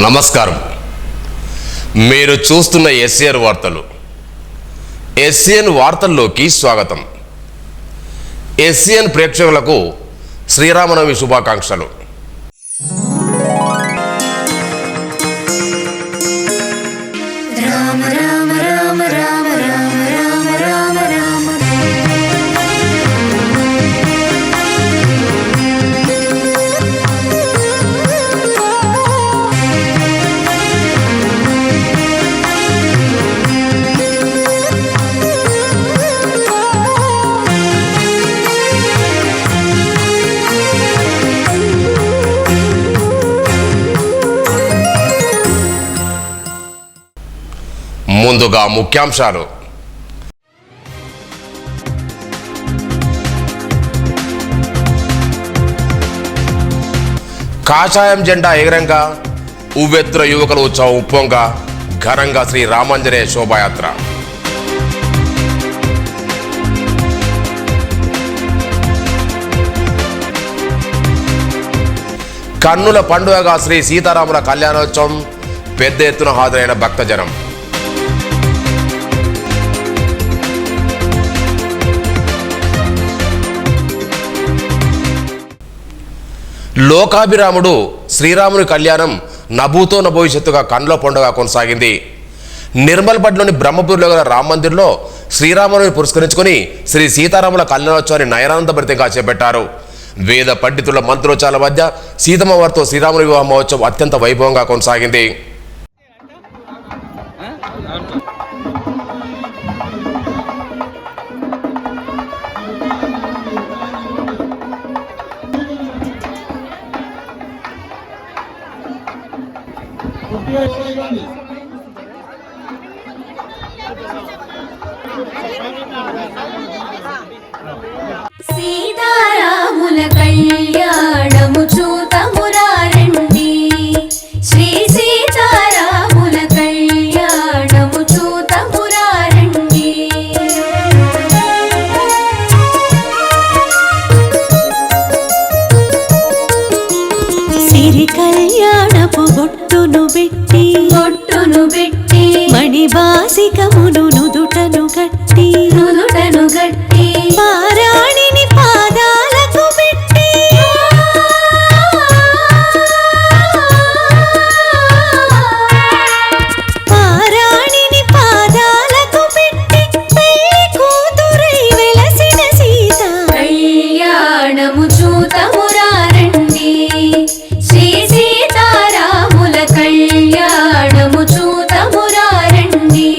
నమస్కారం. మీరు చూస్తున్న ఎస్ఏఎన్ వార్తలు. ఎస్ఏఎన్ వార్తల్లోకి స్వాగతం. ఎస్ఏఎన్ ప్రేక్షకులకు శ్రీరామనవమి శుభాకాంక్షలు. రామ రామ రామ రామ రామ రామ రామ రామ ముందుగా ముఖ్యాంశాలు. కాషాయం జెండా ఎగరంగా ఉవ్వెత్తున యువకుల ఉత్సవం ఉప్పొంగా ఘనంగా శ్రీ రామాంజనేయ శోభాయాత్ర. కన్నుల పండుగగా శ్రీ సీతారాముల కళ్యాణోత్సవం పెద్ద ఎత్తున హాజరైన భక్తజనం. లోకాభిరాముడు శ్రీరాముని కళ్యాణం నభూతో నభవిష్యత్తుగా కన్నుల పండుగ కొనసాగింది. నిర్మల్పట్లోని బ్రహ్మపూర్లో గల రామ మందిర్లో శ్రీరాముని పురస్కరించుకొని శ్రీ సీతారాముల కళ్యాణోత్సవాన్ని నయనానందభరితంగా చేపట్టారు. వేద పండితుల మంత్రోచ్చారాల మధ్య సీతమ్మ వారితో శ్రీరాముని వివాహ మహోత్సవం అత్యంత వైభవంగా కొనసాగింది. సీతారాముల కళ్యాణము చూతమురారండి, శ్రీ సీతారాముల కళ్యాణము చూతమురారండి. సిరి కళ్యాణపు బొట్టును పెట్టి మణిబాసికమును నుదుటను గట్టి పారాణిని పాదాలకు పెట్టి పారాణిని పాదాలకు పెట్టి పెళ్లి కూతురై వెలసిన సీత కళ్యాణము చూతమురారండి, శ్రీ సీతారాముల కళ్యాణము చూతమురారండి.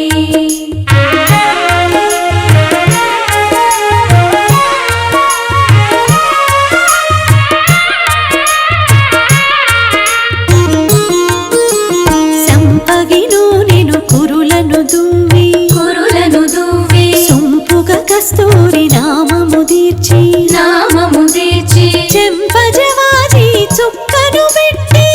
సంపగిను నేను కురులను దువ్వి సొంపుగా కస్తూరి నామము తీర్చి చెంపజవాజి చుక్కను పెట్టి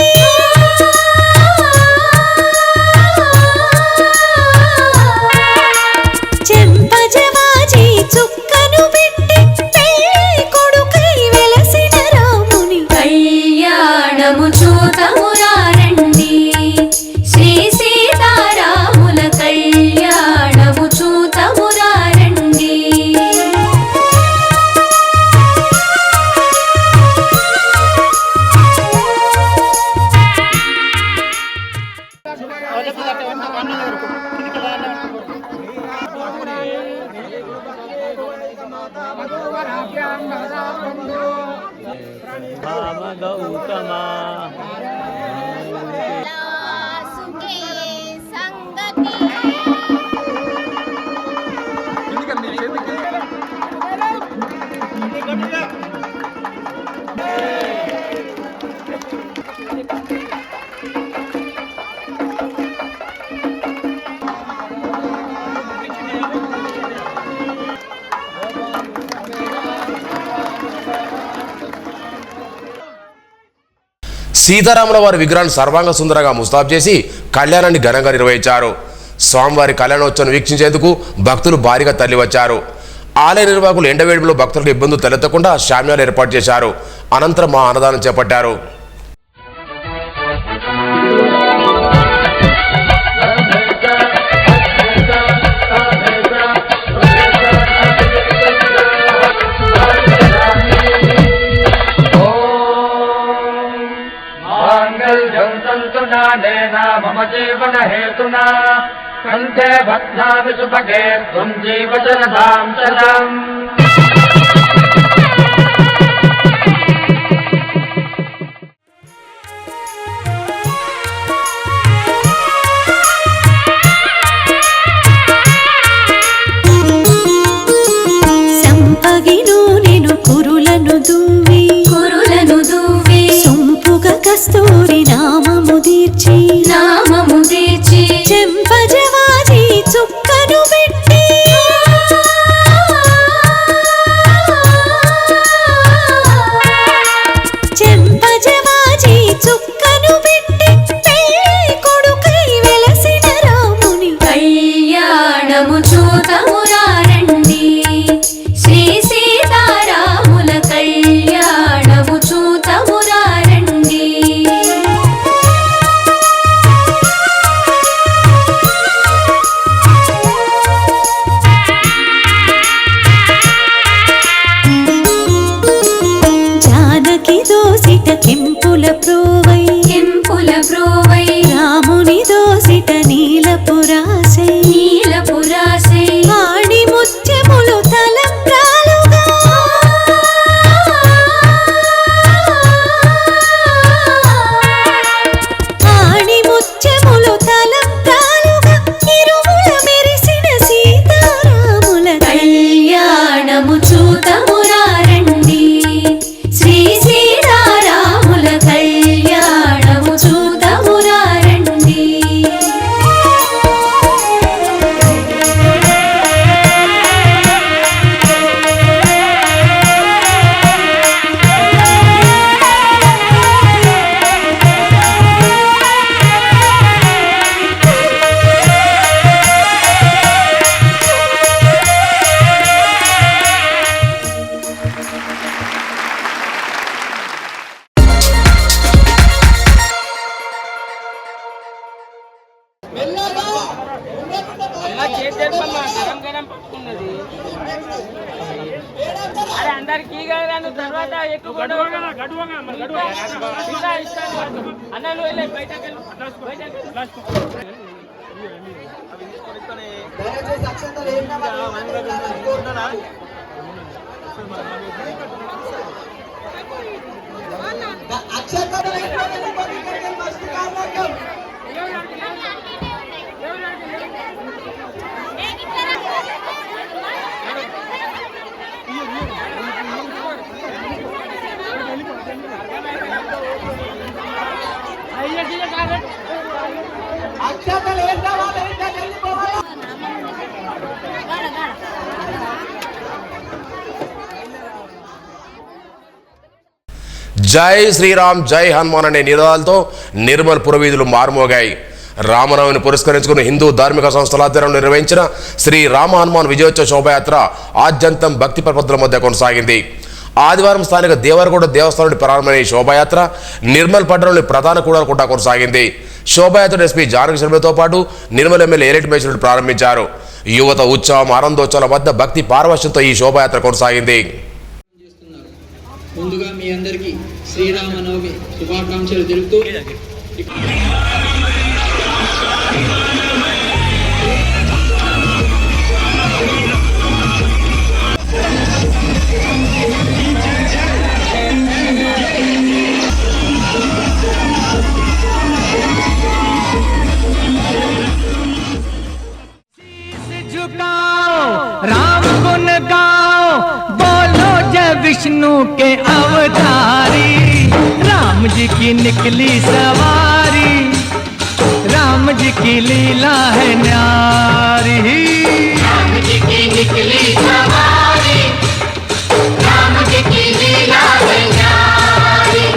చెంపజవాజి చుక్కను పెట్టి పెళ్లి కొడుకై వెలసిన రాముని కళ్యాణము చూతమురారండి, శ్రీ సీతారాముల కళ్యాణము చూతమురారండి. గౌతమా సుఖే సంగతి సీతారాముల వారి విగ్రహాన్ని సర్వాంగ సుందరంగా ముస్తాబు చేసి కళ్యాణాన్ని ఘనంగా నిర్వహించారు. స్వామివారి కళ్యాణోత్సవం వీక్షించేందుకు భక్తులు భారీగా తరలివచ్చారు. ఆలయ నిర్వాహకులు ఎండవేడులో భక్తులకు ఇబ్బందులు తలెత్తకుండా శామ్యాలు ఏర్పాటు చేశారు. అనంతరం మా అన్నదానం చేపట్టారు. मम जीवन हेतुना कंठे बध्नामि सुभगे त्वं जीवशरदां शरम् సంపగిను నేను కురులను దువ్వి సొంపుగా కస్తూరి నామము దీర్చి చెంపజవాజి చుక్కను పెట్టి చెంపజవాజి చుక్కను పెట్టి పెళ్లి కొడుకై వెలసిన రాముని కళ్యాణము చూతమురారండి శ్రీ సీతారాముల కళ్యాణము చూతమురారండి జానకి దోసిట కెంపుల ప్రోవై రాముని దోసిట నీలపురాసై ఆడి ముత్యములు తలంబ్రాలుగా ఆడి ముత్యములు తలంబ్రాలుగా ఇరువుల మెరిసిన సీతారాముల కళ్యాణము చూతమురారండి శ్రీ సీతారాముల కళ్యాణము చూతమురారండి అరే అందరికి తర్వాత ఎక్కువ అన్నలు బయటకు జై శ్రీరామ్ జై హనుమాన్ అనే నినాదాలతో నిర్మల్ పురవీధులు మారుమోగాయి. రామనవమిని పురస్కరించుకుని హిందూ ధార్మిక సంస్థల ఆధ్వర్యంలో నిర్వహించిన శ్రీ రామ హనుమాన్ విజయోత్సవ శోభయాత్ర ఆద్యంతం భక్తి ప్రపత్తుల మధ్య కొనసాగింది. ఆదివారం స్థానిక దేవరగూడ దేవస్థానం నుండి ప్రారంభమైన ఈ శోభయాత్ర నిర్మల్ పట్టణంలోని ప్రధాన కూడల కూడా కొనసాగింది. శోభయాత్ర ఎస్పీ జానకి శర్మతో పాటు నిర్మల్ ఎమ్మెల్యే ఏరెడ్డి మేషుడు ప్రారంభించారు. యువత ఉత్సవం ఆనందోత్సవాల మధ్య భక్తి పారవశ్యంతో ఈ శోభయాత్ర కొనసాగింది. ముందుగా మీ అందరికీ శ్రీరామనవమి శుభాకాంక్షలు తెలుపుతూ राम गुण गाओ बोलो जय विष्णु के अवतारी राम जी की निकली सवारी राम जी की लीला है न्यारी राम जी की निकली सवारी राम जी की लीला है न्यारी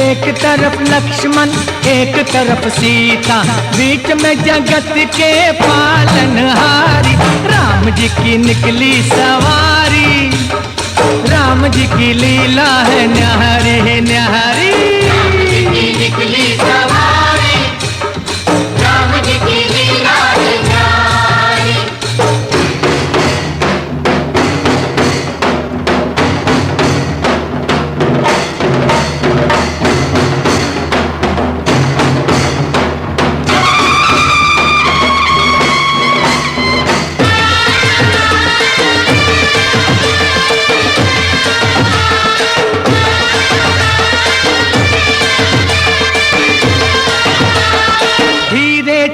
एक तरफ लक्ष्मण एक तरफ सीता बीच में जगत के पालनहारी राम जी की निकली सवारी राम जी की लीला है न्यारी न्यारी राम जी की निकली सवारी राम जी की लीला है न्यारी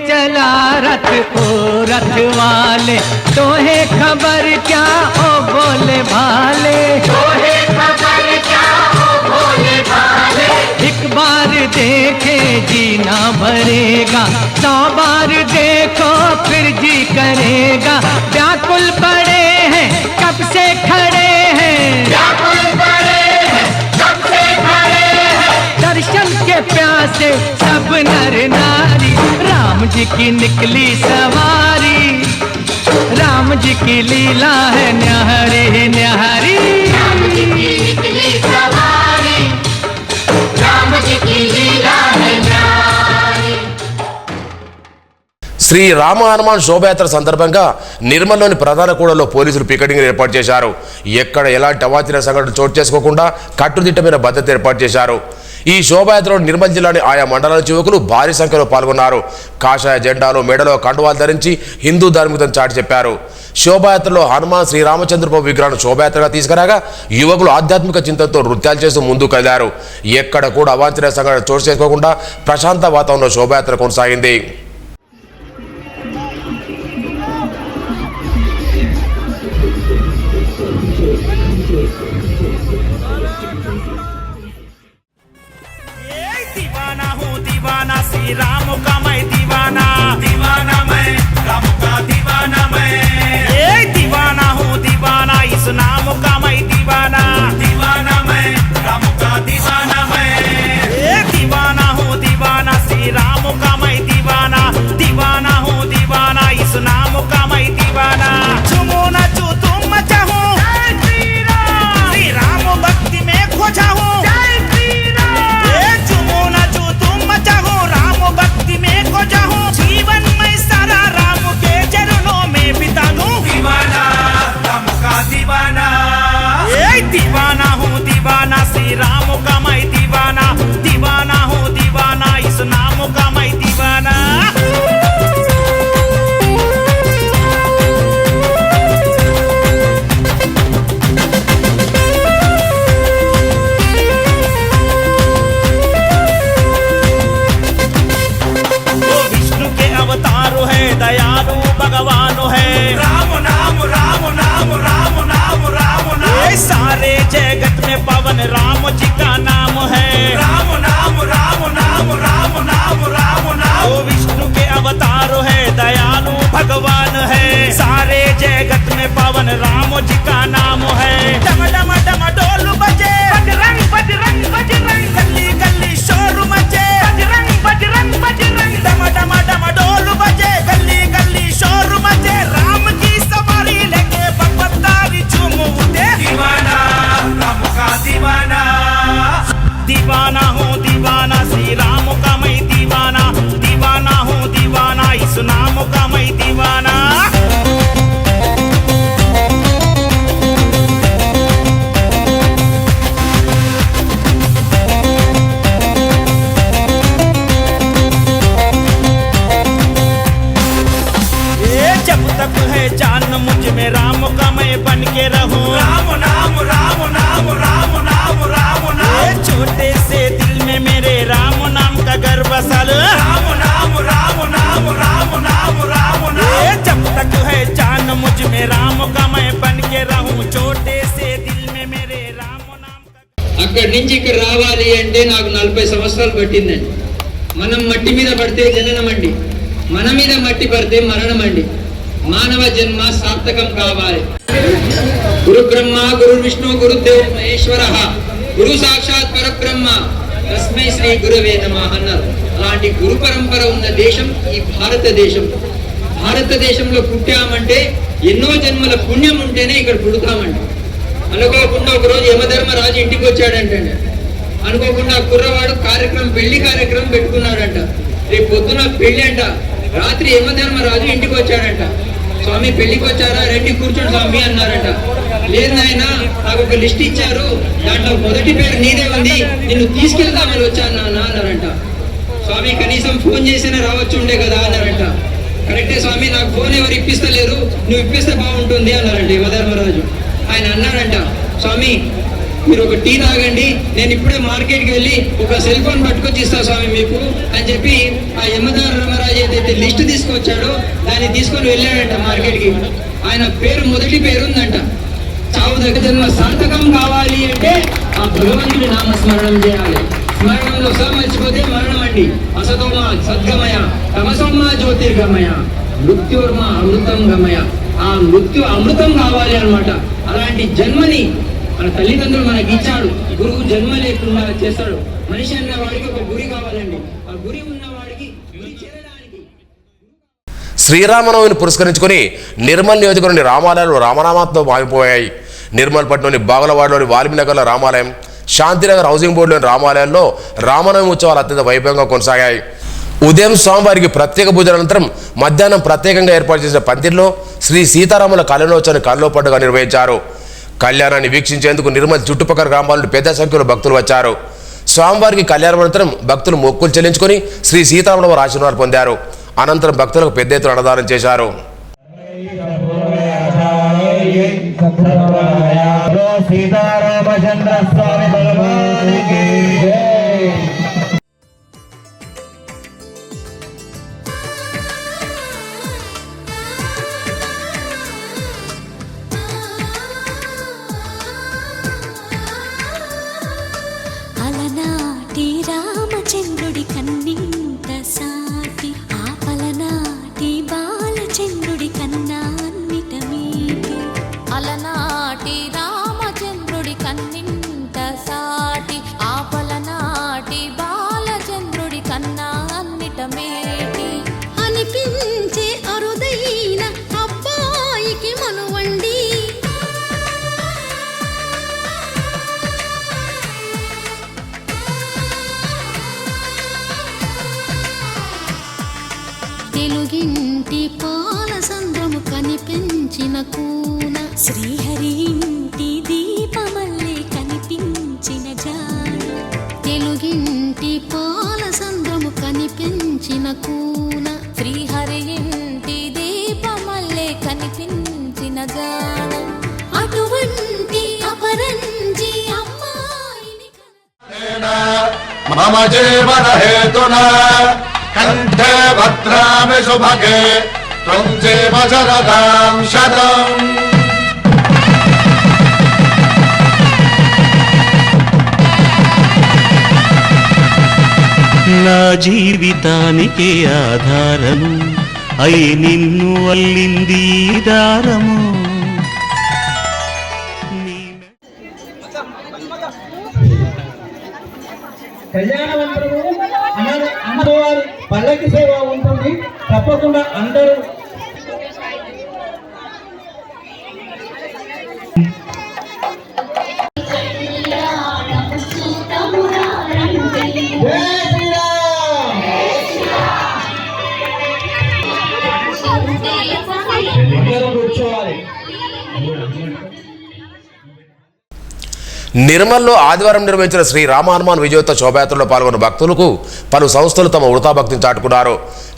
चला रथ ओ रथ वाले, तोहे खबर क्या ओ बोले भाले, तोहे खबर क्या हो भोले भाले, एक बार देखे जीना भरेगा, 100 बार देखो फिर जी करेगा। व्याकुल पड़े हैं कब से खड़े हैं, व्याकुल पड़े हैं कब से खड़े हैं, दर्शन के प्यासे सब नर नारी, राम जी की निकली सवारी, राम जी की लीला है न्यारी न्यारी। राम जी की निकली सवारी, राम जी की लीला है न्यारी। శ్రీ రామ హనుమాన్ శోభయాత్ర సందర్భంగా నిర్మల్లోని ప్రధాన కూడలో పోలీసులు పికెటింగ్ ఏర్పాటు చేశారు. ఎక్కడ ఎలాంటి అవాంఛనీయ సంఘటన చోటు చేసుకోకుండా కట్టుదిట్టమైన భద్రత ఏర్పాటు చేశారు. ఈ శోభయాత్రలో నిర్మల్ జిల్లాని ఆయా మండలాల యువకులు భారీ సంఖ్యలో పాల్గొన్నారు. కాషాయ జెండాలు మెడలో కండువాలు ధరించి హిందూ ధార్మికతను చాటి చెప్పారు. శోభయాత్రలో హనుమాన్ శ్రీరామచంద్రబాబు విగ్రహాన్ని శోభయాత్రగా తీసుకురాగా యువకులు ఆధ్యాత్మిక చింతనతో నృత్యాలు చేస్తూ ముందుకు కదిలారు. ఎక్కడ కూడా అవాంఛనీయ సంఘటన చోటు చేసుకోకుండా ప్రశాంత వాతావరణంలో శోభయాత్ర కొనసాగింది. दीवाना हूँ दीवाना श्री राम का मैं दीवाना, दीवाना मैं राम का दीवाना मैं, ये दीवाना हूँ दीवाना इस नाम का मैं दीवाना, दीवाना मैं राम का दीवाना मैं, ये दीवाना हूँ दीवाना श्री राम का मैं दीवाना, दीवाना हूँ दीवाना इस नाम का मैं दीवाना। झूमो नाचो तुम चाहो श्री राम भक्ति में खोजा हूँ, जीवन में सारा राम के चरणों में बिता दूं, दीवाना राम का दीवाना, ये दीवाना हूँ दीवाना श्री राम का मैं दीवाना, दीवाना हूँ दीवाना इस नाम का मैं दीवाना। अवतारो है दयालु भगवान है, राम नाम राम नाम राम नाम राम नाम, सारे जगत में पवन राम जी का नाम है, राम नाम राम नाम राम नाम राम नाम, वो विष्णु के अवतारो है दयालु भगवान है, सारे जगत में पवन राम जी का नाम है। डम डम डम डोल बजे बजरंग बजरंग बजरंग, गली गली शोर मचे बजरंग बजरंग बजरंग, डम डम डम डोल बजे गली गली शोर मचे, राम की सवारी लेके बकतारी झूम उठे, दीवाना राम का दीवाना, दीवाना हूँ दीवाना श्री राम का मैं दीवाना, दीवाना हूँ दीवाना इस नाम का मैं दीवाना। जब तक है जान मुझ में राम का मैं बन के रहूं, राम नाम राम नाम राम नाम राम नाम, छोटे से दिल में मेरे राम नाम का घर बसा लो, राम नाम राम नाम राम नाम राम नाम, जब तक है जान मुझ में राम का मैं बन के रहूं, छोटे से दिल में मेरे राम नाम का। అక్కడి నుంచి ఇక్కడ రావాలి అంటే నాకు 40 సంవత్సరాలు పట్టిందండి. మనం మట్టి మీద పడితే జననం అండి, మన మీద మట్టి పడితే మరణం అండి. మానవ జన్మ సార్థకం కావాలి. గురు బ్రహ్మ గురు విష్ణు గురుదేవ్ మహేశ్వర, గురు సాక్షాత్ పరబ్రహ్మ తస్మై శ్రీ గురువే నమః అన్నారు. అలాంటి గురు పరంపర ఉన్న దేశం ఈ భారతదేశం. భారతదేశంలో పుట్టామంటే ఎన్నో జన్మల పుణ్యం ఉంటేనే ఇక్కడ పుడతామండి. అనుకోకుండా ఒకరోజు యమధర్మరాజు ఇంటికి వచ్చాడంటండి. అనుకోకుండా కుర్రవాడు పెళ్లి కార్యక్రమం పెట్టుకున్నాడంట. రేపు పొద్దున పెళ్లి అంట. రాత్రి యమధర్మరాజు ఇంటికి వచ్చాడంట. స్వామి పెళ్లికి వచ్చారా, రండి కూర్చోండి స్వామి అన్నారంట. లేదు నాయన, నాకు ఒక లిస్ట్ ఇచ్చారు, దాంట్లో మొదటి పేరు నీదే ఉంది, నిన్ను తీసుకెళ్దామని వచ్చాను నాన్న అన్నారంట. స్వామి కనీసం ఫోన్ చేసినా రావచ్చు ఉండే కదా అన్నారంట. కరెక్టే స్వామి, నాకు ఫోన్ ఎవరు ఇప్పిస్తలేరు, నువ్వు ఇప్పిస్తే బాగుంటుంది అన్నారంట యమధర్మరాజు. ఆయన అన్నారంట, స్వామి మీరు ఒక టీ తాగండి, నేను ఇప్పుడే మార్కెట్కి వెళ్ళి ఒక సెల్ ఫోన్ పట్టుకొచ్చి ఇస్తా స్వామి మీకు అని చెప్పి ఆ యమదార రామరాజు ఏదైతే లిస్ట్ తీసుకొచ్చాడో దాన్ని తీసుకొని వెళ్ళాడంట మార్కెట్కి. ఆయన పేరు మొదటి పేరు ఉందంట. చావు దగ్గర జన్మ సార్థకం కావాలి అంటే ఆ భగవంతుడి నామస్మరణం చేయాలి. స్మరణంలో సహ మర్చిపోతే మరణం అండి. అసతోమ సద్గమయ, తమసోమ జ్యోతిర్గమయ, మృత్యుర్మ అమృతం గమయ. ఆ మృత్యు అమృతం కావాలి అన్నమాట. అలాంటి జన్మని మన తల్లిదండ్రులు మనకి ఇచ్చాడు. గురువు జన్మ లేకుండా చేస్తాడు. మనిషి అన్న వాడికి ఒక గురి కావాలండి. ఆ గురి ఉన్న వాడికి గురి చేరడానికి. శ్రీరామనవమిని పురస్కరించుకొని నిర్మల్ నియోజకవర్గంలోని రామాలయాలు రామనామాతో మారిపోయాయి. నిర్మల్ పట్టణంలోని బాగలవాడలోని వాల్మీనగర్లో రామాలయం, శాంతినగర్ హౌసింగ్ బోర్డులోని రామాలయాల్లో రామనవమి ఉత్సవాలు అత్యంత వైభవంగా కొనసాగాయి. ఉదయం స్వామివారికి ప్రత్యేక పూజల అనంతరం మధ్యాహ్నం ప్రత్యేకంగా ఏర్పాటు చేసిన పందిర్లో శ్రీ సీతారాముల కళ్యాణోత్సవాన్ని కన్నుల పండుగ నిర్వహించారు. కళ్యాణాన్ని వీక్షించేందుకు నిర్మల్ చుట్టుపక్కల గ్రామాల నుండి పెద్ద సంఖ్యలో భక్తులు వచ్చారు. స్వామివారికి కళ్యాణం అనంతరం భక్తులు మొక్కులు చెల్లించుకొని శ్రీ సీతారాముల వారి ఆశీర్వాదాలు పొందారు. అనంతరం భక్తులకు పెద్ద ఎత్తున అన్నదానం చేశారు. సీతారామచంద్ర స్వామి భగవానికి జై. అలనాటి రామచంద్రుడి కన్నింత సాటి, ఆపలనాటి బాలచంద్రుడి కన్నా అన్నిట మీటి. అలనాటి రామచంద్రుడి కన్నింట సాటి, ఆపలనాటి బాలచంద్రుడి కన్నా అన్నిట మేటి. అనిపించే అరుదైన అబ్బాయికి మనువండి, తెలుగింటి పాల సంద్రము కనిపించిన కూన, శ్రీహరి ఇంటి దీపమల్లే కనిపించిన జాన. తెలుగింటి పాల సంద్రము కనిపించిన కూన, శ్రీహరి ఇంటి దీపమల్లే కనిపించిన జాన. అటువంటి అపరంజి అమ్మాయిని మమ జీవన హేతునా కంఠే భద్రామి శుభగే త్వం జీవ శరదాం శతం. నా జీవితానికి ఆధారము అయి నిన్ను అల్లింది దారము. కళ్యాణవంతరము అమ్మవారి పల్లకి సేవ ఉంటుంది. తప్పకుండా అందరూ కూర్చోవాలి. నిర్మల్లో ఆదివారం నిర్వహించిన శ్రీ రామ హనుమాన్ విజయోత్సవ శోభయాత్రలో పాల్గొన్న భక్తులకు పలు సంస్థలు తమ వృతాభక్తిని చాటుకున్నారు.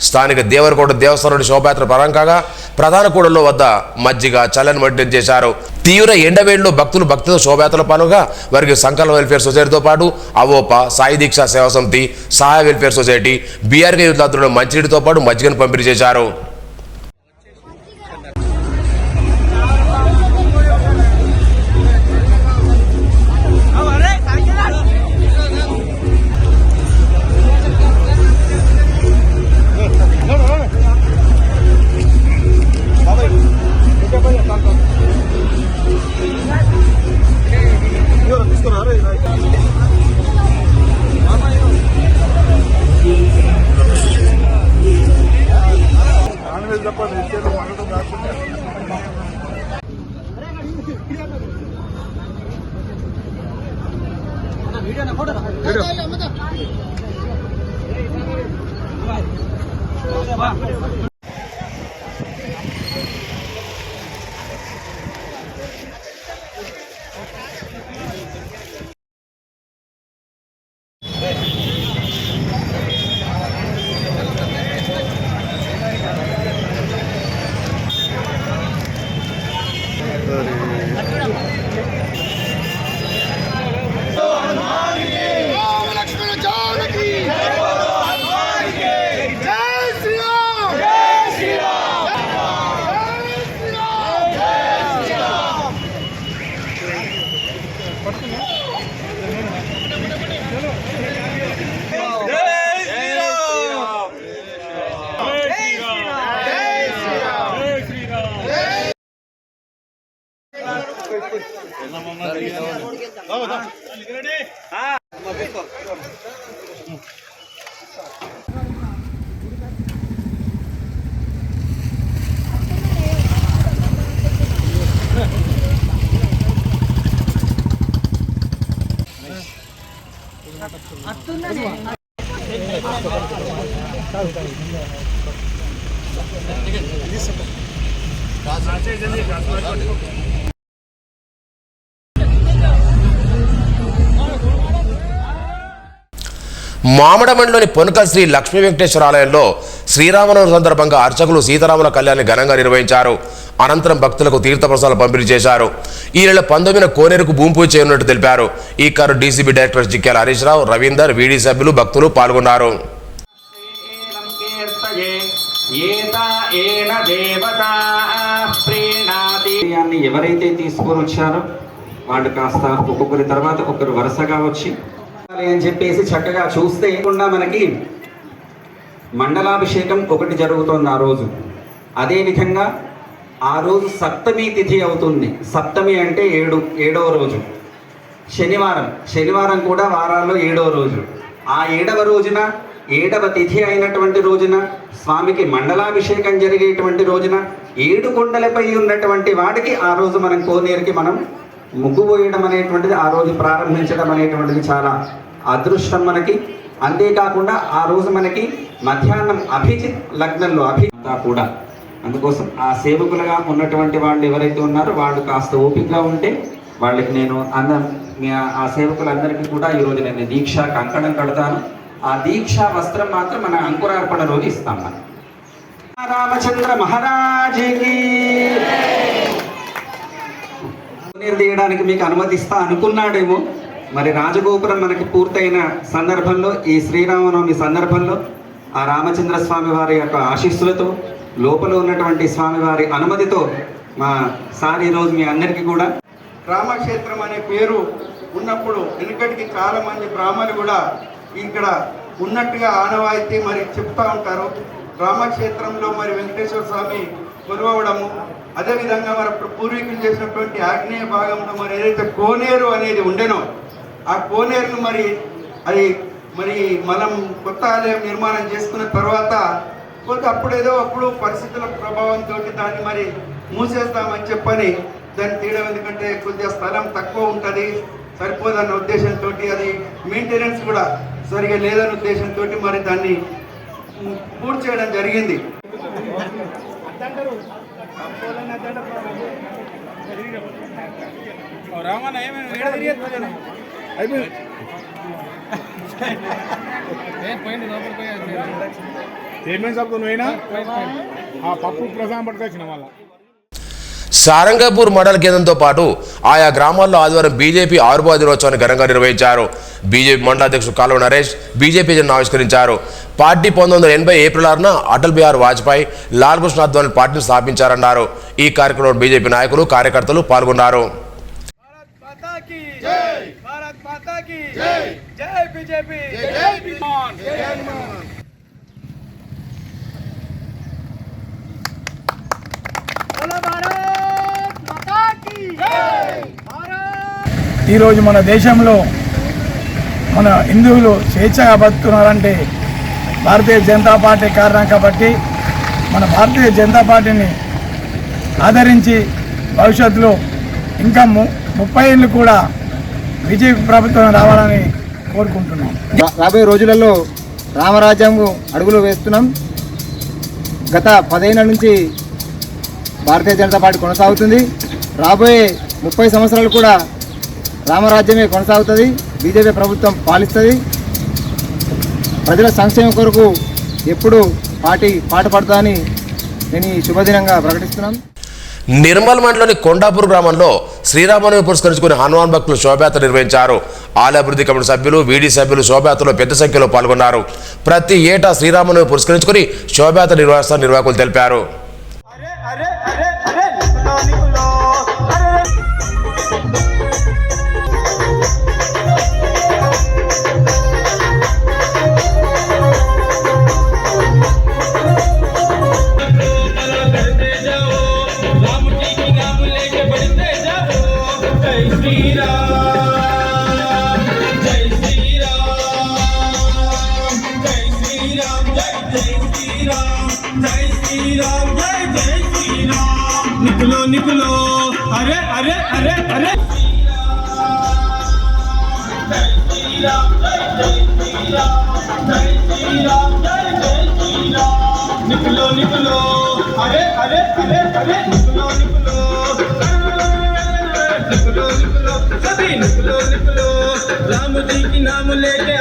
స్థానిక దేవరకోట దేవస్థానం శోభయాత్ర ప్రారంభం కాగా ప్రధాన కూడల్లో వద్ద మజ్జిగ చల్లని వడ్డీని చేశారు. తీవ్ర ఎండవేడిలో భక్తులు భక్తితో శోభయాత్రలో పాల్గొనగా వారికి సంకల్ప వెల్ఫేర్ సొసైటీతో పాటు అవోప, సాయి దీక్ష సేవా సమితి, సహాయ వెల్ఫేర్ సొసైటీ, బీఆర్కే యూత్ ఆధ్వర్యంలో మంచినీటితో పాటు మజ్జిగను పంపిణీ చేశారు. మామిడమండలోని పొనక శ్రీ లక్ష్మీ వెంకటేశ్వర ఆలయంలో శ్రీరామనవమి సందర్భంగా అర్చకులు సీతారాముల కళ్యాణాన్ని ఘనంగా నిర్వహించారు. అనంతరం భక్తులకు తీర్థప్రసాదాలు పంపిణీ చేశారు. ఈ నెల 19న కోనేరుకు భూమి పూజ చేయనున్నట్టు తెలిపారు. ఈ car DCB director జిక్యాల Harish Rao, Ravinder, VD సభ్యులు, భక్తులు పాల్గొన్నారు. ఎవరైతే తీసుకొని వచ్చారో వాళ్ళు కాస్త ఒక్కొక్కరి తర్వాత ఒకరు వరుసగా వచ్చి అని చెప్పేసి చక్కగా చూస్తే మనకి మండలాభిషేకం ఒకటి జరుగుతుంది ఆ రోజు. అదేవిధంగా ఆ రోజు సప్తమి తిథి అవుతుంది. సప్తమి అంటే ఏడవ రోజు శనివారం కూడా వారాల్లో 7వ రోజు. ఆ 7వ రోజున 7వ తిథి అయినటువంటి రోజున స్వామికి మండలాభిషేకం జరిగేటువంటి రోజున 7 కొండలపై ఉన్నటువంటి వాటికి ఆ రోజు మనం కోనేరుకి మనం ముగ్గు పోయడం అనేటువంటిది ఆ రోజు ప్రారంభించడం అనేటువంటిది చాలా అదృష్టం మనకి. అంతేకాకుండా ఆ రోజు మనకి మధ్యాహ్నం అభిజిత్ లగ్నంలో అభిజిత కూడా. అందుకోసం ఆ సేవకులుగా ఉన్నటువంటి వాళ్ళు ఎవరైతే ఉన్నారో వాళ్ళు కాస్త ఓపికగా ఉంటే వాళ్ళకి నేను ఆ సేవకులందరికీ కూడా ఈరోజు నేను దీక్షా కంకణం కడతాను. ఆ దీక్షా వస్త్రం మాత్రం మన అంకురార్పణ రోజు ఇస్తాం. మనం రామచంద్ర మహారాజుకి కోనేరు తీయడానికి మీకు అనుమతిస్తా అనుకున్నాడేమో. మరి రాజగోపురం మనకి పూర్తయిన సందర్భంలో ఈ శ్రీరామనవమి సందర్భంలో ఆ రామచంద్ర స్వామి వారి యొక్క ఆశీస్సులతో లోపల ఉన్నటువంటి స్వామివారి అనుమతితో మా సార్ ఈరోజు మీ అందరికీ కూడా రామక్షేత్రం అనే పేరు ఉన్నప్పుడు వెనుకటికి చాలా మంది బ్రాహ్మణులు కూడా ఇక్కడ ఉన్నట్టుగా ఆనవాయితీ మరి చెప్తూ ఉంటారు. రామక్షేత్రంలో మరి వెంకటేశ్వర స్వామి కొలువడము, అదేవిధంగా మరి పూర్వీకులు చేసినటువంటి ఆగ్నేయ భాగంలో మరి ఏదైతే కోనేరు అనేది ఉండేనో ఆ కోనేరును మరి మనం కొత్త ఆలయం నిర్మాణం చేసుకున్న తర్వాత అప్పుడు పరిస్థితుల ప్రభావంతో దాన్ని మరి మూసేస్తామని చెప్పని దాన్ని తీయడం. ఎందుకంటే కొద్దిగా స్థలం తక్కువ ఉంటుంది, సరిపోదన్న ఉద్దేశంతో, అది మెయింటెనెన్స్ కూడా సరిగా లేదన్న ఉద్దేశంతో మరి దాన్ని పూర్తి చేయడం జరిగింది. సారంగపూర్ మండల కేంద్రంతో పాటు ఆయా గ్రామాల్లో ఆదివారం బీజేపీ ఆవిర్భావ దినోత్సవాన్ని ఘనంగా నిర్వహించారు. బీజేపీ మండల అధ్యక్షుడు కాలువ నరేష్ బీజేపీ జెండాను ఆవిష్కరించారు. పార్టీ 1980 ఏప్రిల్ 6న అటల్ బిహారీ వాజ్పేయి, లాల్ కృష్ణ అద్వానీ పార్టీని స్థాపించారన్నారు. ఈ కార్యక్రమంలో బీజేపీ నాయకులు, కార్యకర్తలు పాల్గొన్నారు. ఈరోజు మన దేశంలో మన హిందువులు స్వేచ్ఛగా బతుకున్నారంటే భారతీయ జనతా పార్టీ కారణం. కాబట్టి మన భారతీయ జనతా పార్టీని ఆదరించి భవిష్యత్తులో ఇంకా 30 ఏళ్ళు కూడా బీజేపీ ప్రభుత్వం రావాలని కోరుకుంటున్నాం. రాబోయే రోజులలో రామరాజ్యం అడుగులు వేస్తున్నాం. గత 10 ఏళ్ళ నుంచి భారతీయ జనతా పార్టీ కొనసాగుతుంది. రాబోయే 30 సంవత్సరాలు కూడా రామరాజ్యమే కొనసాగుతుంది. బీజేపీ ప్రభుత్వం పాలిస్తుంది. ప్రజల సంక్షేమం కొరకు ఎప్పుడు పార్టీ పాటుపడుతుందని నేను ఈ శుభదినంగా ప్రకటిస్తున్నాను. నిర్మల్ మండలంలోని కొండాపూర్ గ్రామంలో శ్రీరామనవమి పురస్కరించుకుని హనుమాన్ భక్తులు శోభయాత్ర నిర్వహించారు. ఆలయ అభివృద్ధి కమిటీ సభ్యులు, వీడీ సభ్యులు శోభయాత్రలో పెద్ద సంఖ్యలో పాల్గొన్నారు. ప్రతి ఏటా శ్రీరామనవమి పురస్కరించుకుని శోభయాత్ర నిర్వహిస్తారని నిర్వాహకులు తెలిపారు. निकलो अरे अरे अरे अरे శ్రీరామ్ జై శ్రీరామ్ జై శ్రీరామ్ జై శ్రీరామ్ నికులో నికులో అరే అరే అరే అరే నికులో నికులో निकलो निकलो सभी निकलो निकलो राम जी की नाम लेके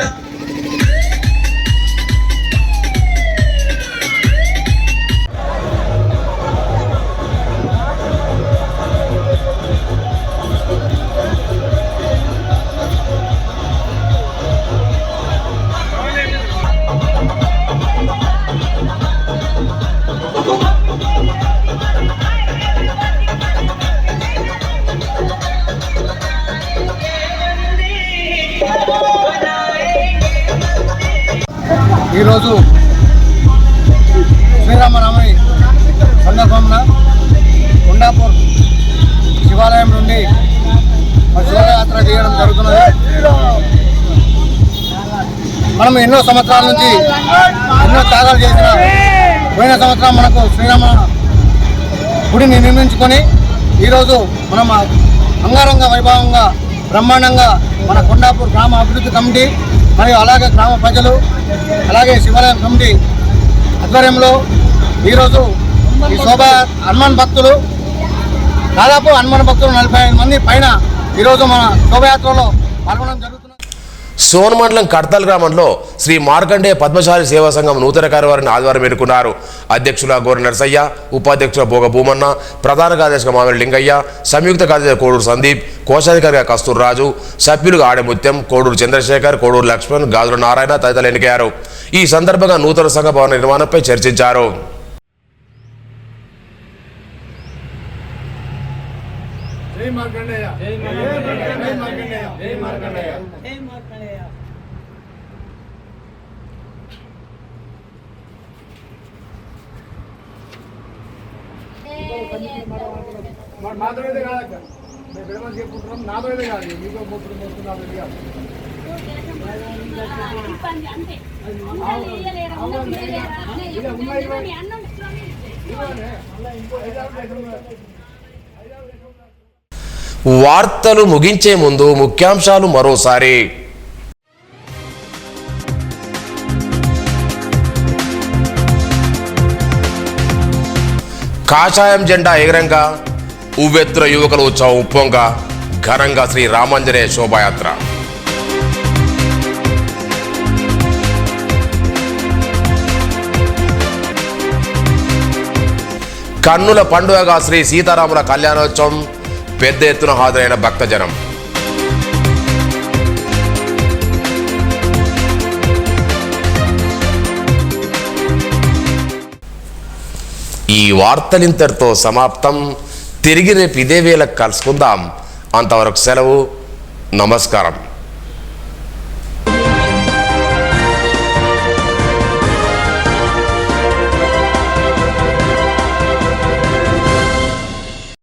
ఈరోజు శ్రీరామనవమి సందర్భంగా కొండాపూర్ శివాలయం నుండి శివయాత్ర చేయడం జరుగుతున్నది. మనం ఎన్నో సంవత్సరాల నుంచి ఎన్నో త్యాగాలు చేసిన పోయిన సంవత్సరం మనకు శ్రీరామ గుడిని నిర్మించుకొని ఈరోజు మనం అంగరంగ వైభవంగా బ్రహ్మాండంగా మన కొండాపూర్ గ్రామ అభివృద్ధి కమిటీ మరియు అలాగే గ్రామ ప్రజలు అలాగే శివాలయం కమిటీ ఆధ్వర్యంలో ఈరోజు ఈ శోభ హనుమాన్ భక్తులు దాదాపు హనుమాన్ భక్తులు 45 మంది పైన ఈరోజు మన శోభయాత్రలో పాల్గొనడం జరుగుతుంది. సోన్ మండలం కడతాల్ గ్రామంలో శ్రీ మార్కండేయ పద్మశాలి సేవా సంఘం నూతన కార్యవారిని ఆదివారం ఎన్నుకున్నారు. అధ్యక్షుల గోర నరసయ్య, ఉపాధ్యక్షుల భోగ భూమన్న, ప్రధాన కార్యదర్శిగా మామిడి లింగయ్య, సంయుక్త కార్యదర్శి కోడూరు సందీప్, కోశాధికారిగా కస్తూర్ రాజు, సభ్యులుగా ఆడెముత్యం, కోడూరు చంద్రశేఖర్, కోడూరు లక్ష్మణ్, గాజుల నారాయణ తదితరులు ఎన్నికయ్యారు. ఈ సందర్భంగా నూతన సంఘ భవన నిర్మాణంపై చర్చించారు. వార్తలు ముగించే ముందు ముఖ్యాంశాలు మరోసారి. కాషాయం జెండా ఎగరంగా ఉవ్వెత్తున యువకుల ఉత్సవం ఉప్పొంగ ఘనంగా శ్రీ రామాంజనేయ శోభాయాత్ర. కన్నుల పండుగగా శ్రీ సీతారాముల కళ్యాణోత్సవం పెద్ద ఎత్తున హాజరైన భక్తజనం. ఈ వార్తలింతటితో సమాప్తం. తిరిగి రేపు ఇదే వేళకు కలుసుకుందాం. అంతవరకు సెలవు. నమస్కారం.